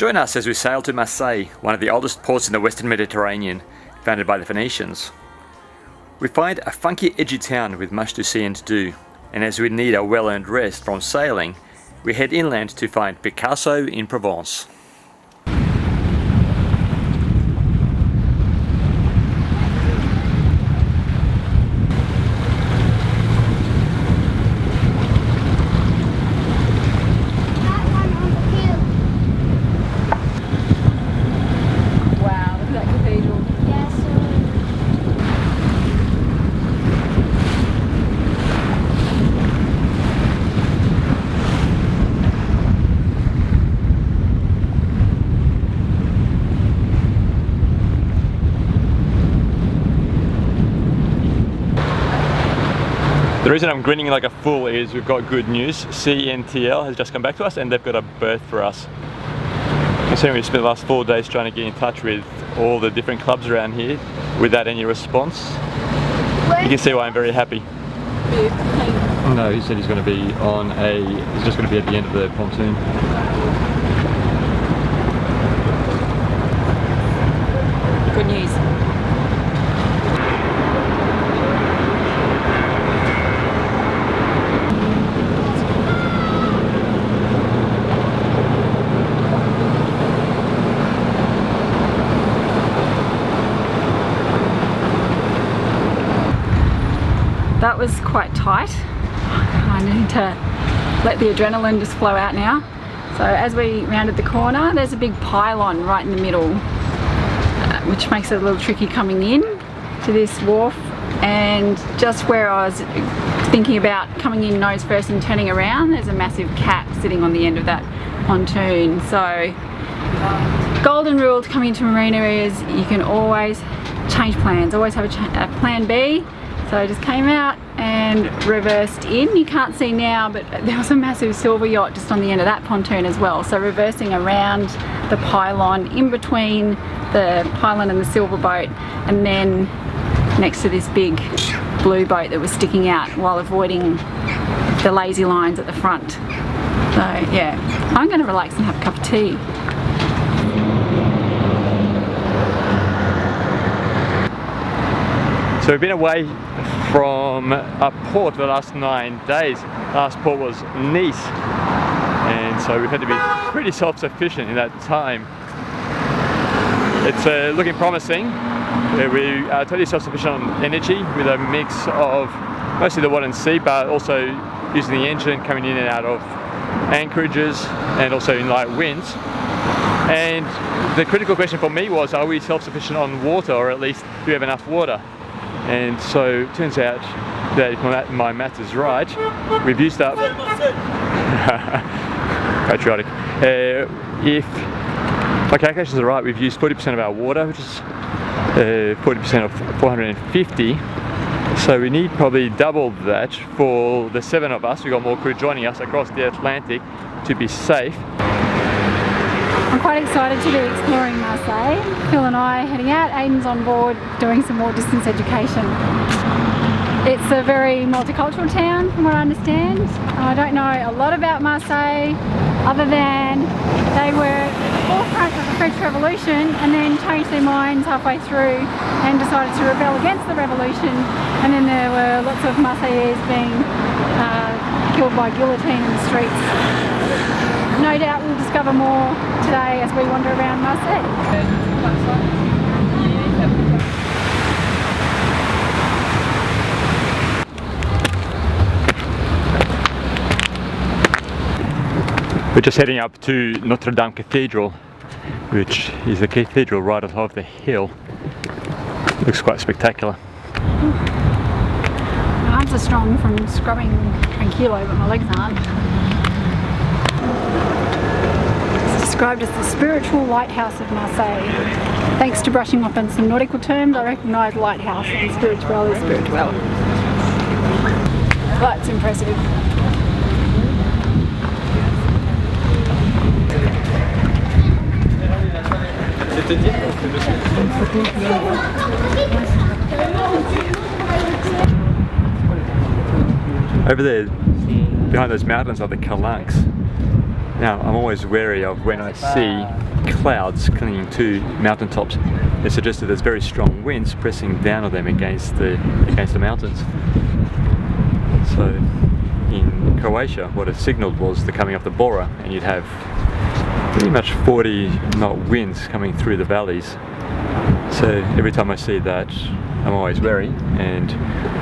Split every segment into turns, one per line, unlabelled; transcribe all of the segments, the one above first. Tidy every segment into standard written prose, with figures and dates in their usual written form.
Join us as we sail to Marseille, one of the oldest ports in the Western Mediterranean, founded by the Phoenicians. We find a funky, edgy town with much to see and to do, and as we need a well-earned rest from sailing, we head inland to find Picasso in Provence.
The reason I'm grinning like a fool is we've got good news. CNTL has just come back to us and they've got a berth for us. Considering we spent the last 4 days trying to get in touch with all the different clubs around here without any response, you can see why I'm very happy. No, he said he's going to be on he's just going to be at the end of the pontoon.
Good news. That was quite tight. I need to let the adrenaline just flow out now. So as we rounded the corner, there's a big pylon right in the middle, which makes it a little tricky coming in to this wharf. And just where I was thinking about coming in nose first and turning around, there's a massive cat sitting on the end of that pontoon. So golden rule to coming into marine areas, you can always change plans, always have a plan B. So I just came out and reversed in. You can't see now, but there was a massive silver yacht just on the end of that pontoon as well. So reversing around the pylon, in between the pylon and the silver boat, and then next to this big blue boat that was sticking out while avoiding the lazy lines at the front. So yeah, I'm going to relax and have a cup of tea.
So we've been away from a port for the last 9 days. Last port was Nice, and so we've had to be pretty self-sufficient in that time. It's looking promising. We are totally self-sufficient on energy with a mix of mostly the water and sea, but also using the engine coming in and out of anchorages and also in light winds. And the critical question for me was, are we self-sufficient on water, or at least do we have enough water? And so it turns out that if my maths is right, we've used up patriotic. If my calculations are right, we've used 40% of our water, which is 40% of 450. So we need probably double that for the 7 of us. We've got more crew joining us across the Atlantic to be safe.
I'm quite excited to be exploring Marseille. Phil and I heading out, Aiden's on board doing some more distance education. It's a very multicultural town from what I understand. I don't know a lot about Marseille other than they were at the forefront of the French Revolution and then changed their minds halfway through and decided to rebel against the revolution, and then there were lots of Marseillais being killed by guillotine in the streets. No doubt we'll discover more today as we wander around Marseille.
We're just heading up to Notre Dame Cathedral, which is the cathedral right on top of the hill. Looks quite spectacular.
My arms are strong from scrubbing Tranquilo, but my legs aren't. Described as the spiritual lighthouse of Marseille. Thanks to brushing up on some nautical terms, I recognise lighthouse and spiritual is spiritual. But it's impressive.
Over there, behind those mountains are the Calanques. Now, I'm always wary of when I see clouds clinging to mountaintops. It suggested there's very strong winds pressing down on them against the mountains. So in Croatia, what it signaled was the coming of the Bora, and you'd have pretty much 40-knot winds coming through the valleys. So every time I see that, I'm always wary and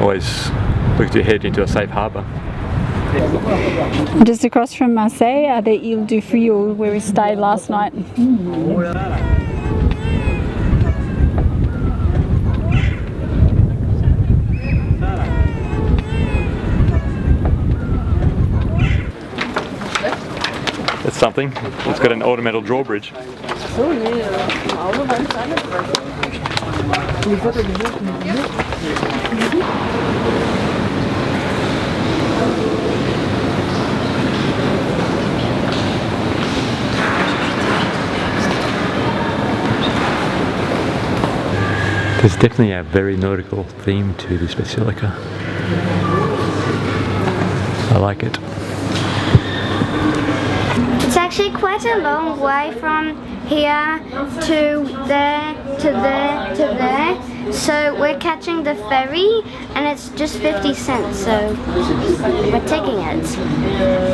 always look to head into a safe harbour.
Just across from Marseille are the Îles du Frioul, where we stayed last night.
That's something. It's got an ornamental drawbridge. There's definitely a very nautical theme to this basilica. I like it.
It's actually quite a long way from here to there, to there, to there. So we're catching the ferry and it's just 50 cents, so we're taking it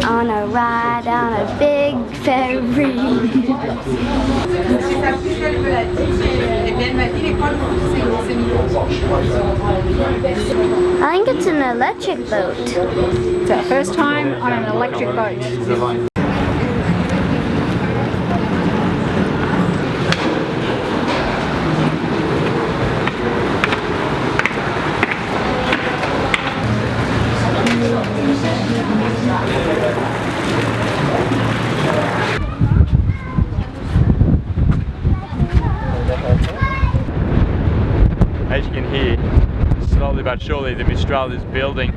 on a ride on a big ferry. I think it's an electric boat.
It's our first time on an electric boat.
As you can hear, slowly but surely the Mistral is building.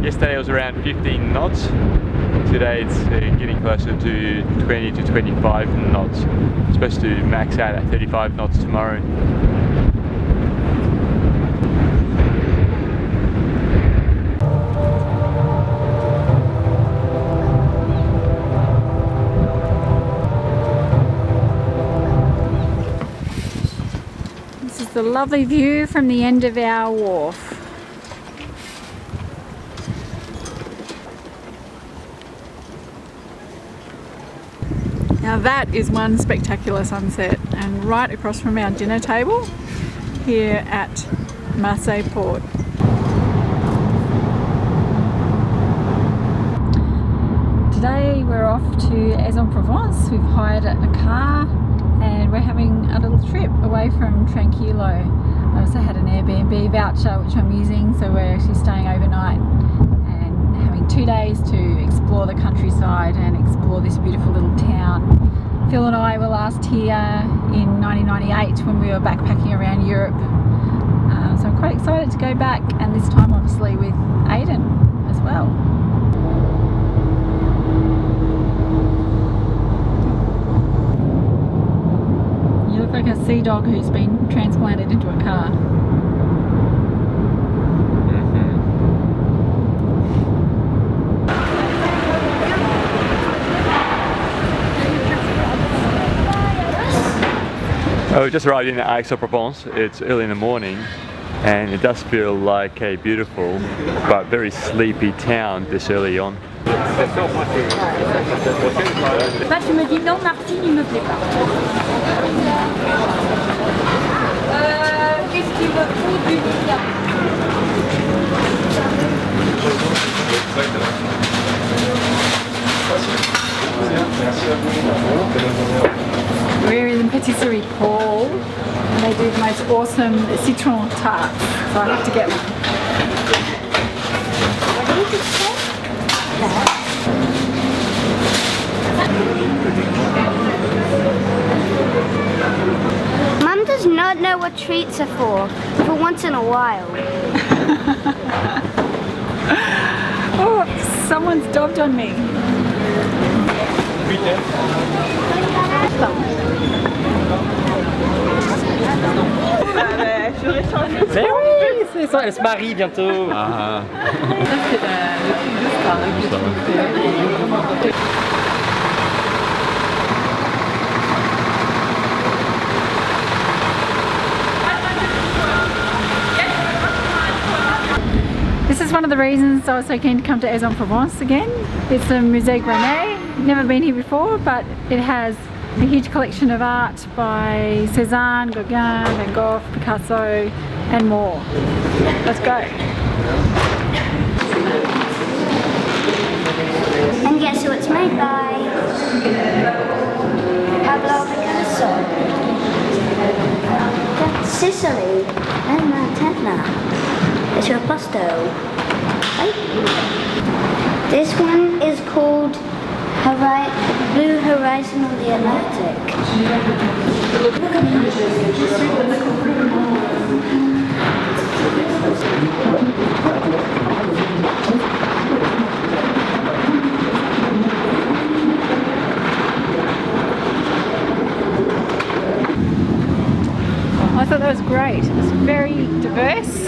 Yesterday it was around 15 knots. Today it's getting closer to 20 to 25 knots. It's supposed to max out at 35 knots tomorrow.
This is the lovely view from the end of our wharf. Now that is one spectacular sunset, and right across from our dinner table here at Marseille port. Today we're off to Aix-en-Provence. We've hired a car and we're having a little trip away from Tranquilo. I also had an Airbnb voucher which I'm using, so we're actually staying overnight and having 2 days to explore the countryside and explore this beautiful little town. Phil and I were last here in 1998 when we were backpacking around Europe. So I'm quite excited to go back, and this time obviously with Aidan as well. You look like a sea dog who's been transplanted into a car.
Oh, we just arrived in Aix-en-Provence. It's early in the morning and it does feel like a beautiful but very sleepy town this early on.
Là, tu me dis non, Martine, il me plaît pas. Qu'est-ce qu'il me faut du We're in Patisserie Paul, and they do the most awesome citron tarts, so I have to get one.
Mum does not know what treats are for once in a while.
Oh, someone's dobbed on me.
Mais oui, c'est ça, elle se marie bientôt.
Ah.
one of the reasons I was so keen to come to Aix-en-Provence again. It's a Musée Grenay. Never been here before, but it has a huge collection of art by Cézanne, Gauguin, Van Gogh, Picasso and more. Let's go.
And guess who it's made by? Pablo Picasso. That's Sicily and Montana. It's your posto. Right? This one is called Blue Horizon on the Atlantic.
I thought that was great. It's very diverse.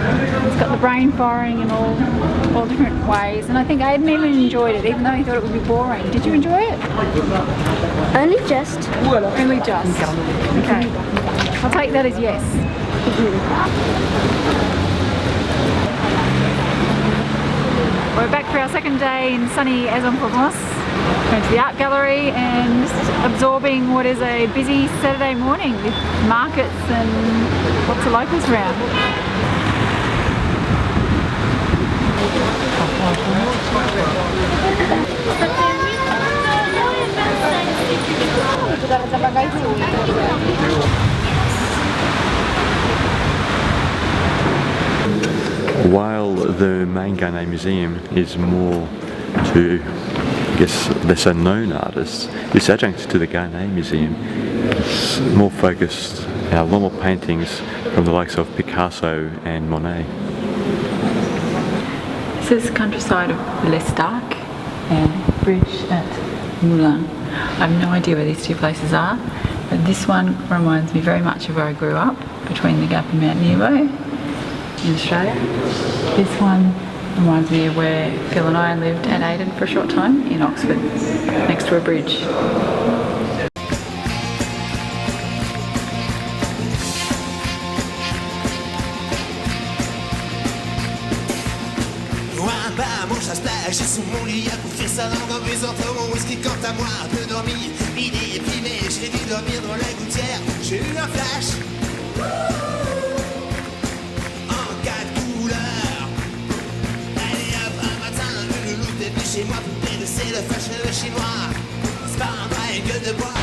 It's got the brain firing in all different ways, and I think Aidan even enjoyed it, even though he thought it would be boring. Did you enjoy it?
Only just.
Only just. Okay. I'll take that as yes. We're back for our second day in sunny Aix-en-Provence. Going to the art gallery and just absorbing what is a busy Saturday morning with markets and lots of locals around.
While the main Grenay Museum is more to, I guess, lesser known artists, this adjunct to the Grenay Museum is more focused on normal paintings from the likes of Picasso and Monet.
This is countryside of L'Estaque and bridge at Moulins. I have no idea where these two places are, but this one reminds me very much of where I grew up, between the Gap and Mount Nebo in Australia. This one reminds me of where Phil and I lived at Aidan for a short time in Oxford, next to a bridge.
J'ai sous mon lit à couvrir sa langue en buvant mon whisky. Quant à moi, peu dormi, l'idée est primée. J'ai dû dormir dans la gouttière. J'ai eu un flash en 4 couleurs. Allez hop, un matin, le loup est venu chez moi. Poupée de c'est le flash chinois. C'est pas un bras et gueule de bois.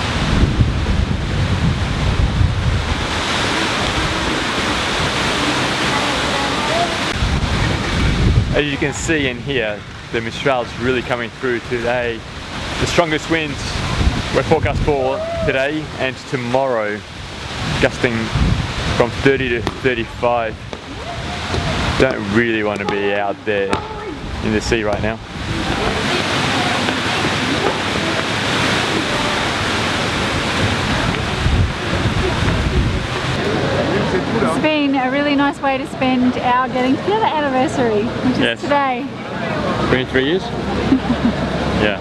As you can see in here, the Mistral is really coming through today. The strongest winds were forecast for today and tomorrow, gusting from 30 to 35. Don't really want to be out there in the sea right now.
It's been a really nice way to spend our getting together anniversary, which is today.
23 years? Yeah.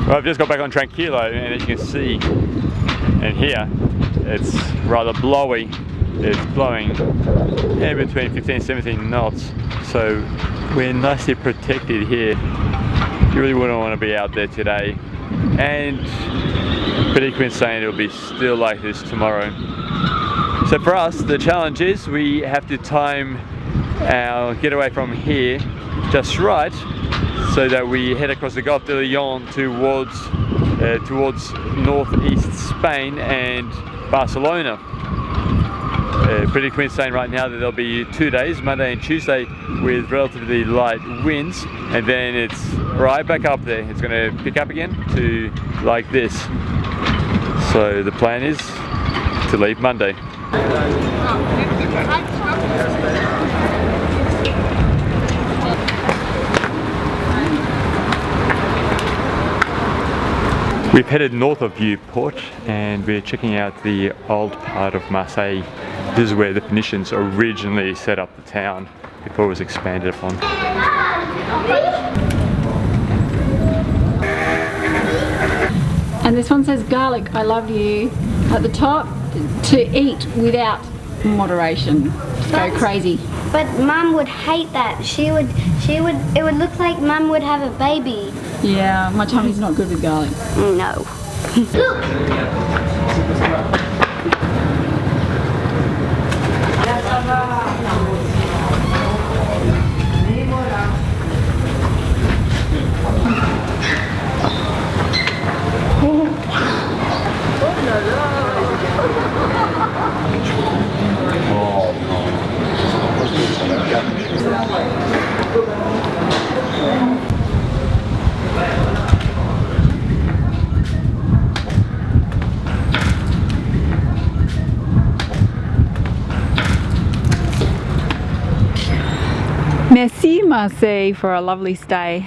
Well, I've just got back on Tranquilo, and as you can see and hear, it's rather blowy. It's blowing between 15 and 17 knots, so we're nicely protected here. You really wouldn't want to be out there today, and predicament saying it'll be still like this tomorrow. So for us, the challenge is we have to time our getaway from here just right, so that we head across the Gulf de Lyon towards northeast Spain and Barcelona. Predicament saying right now that there'll be 2 days, Monday and Tuesday, with relatively light winds, and then it's right back up there. It's going to pick up again to like this. So the plan is to leave Monday. We've headed north of Viewport and we're checking out the old part of Marseille This is where the Phoenicians originally set up the town before it was expanded upon.
And this one says garlic, I love you. At the top, to eat without moderation. Go crazy.
But Mum would hate that. It would look like Mum would have a baby.
Yeah, my tummy's not good with garlic.
No. Look!
Merci Marseille for a lovely stay.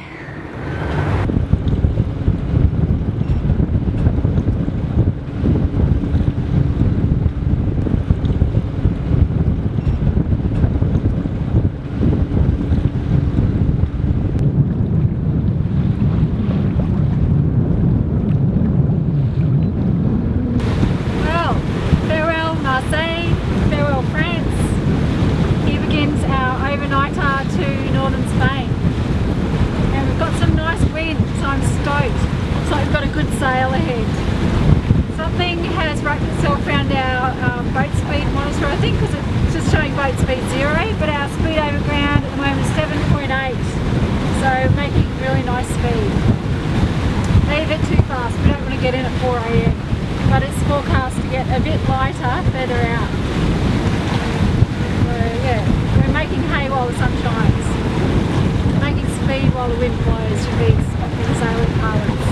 Well, farewell Marseille, farewell France. Here begins our overnighter to northern Spain. And we've got some nice wind, so I'm stoked. Looks like we've got a good sail ahead. Something has wrapped itself around our boat speed monitor, I think, because it's just showing boat speed 0, but our speed over ground at the moment is 7.8. So making really nice speed. Maybe a bit too fast, we don't want to get in at 4 AM. But it's forecast to get a bit lighter further out. So yeah, we're making hay while the sun shines. Making speed while the wind blows should be expecting sailing parlance.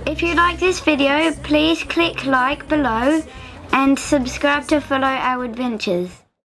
If you like this video, please click like below and subscribe to follow our adventures.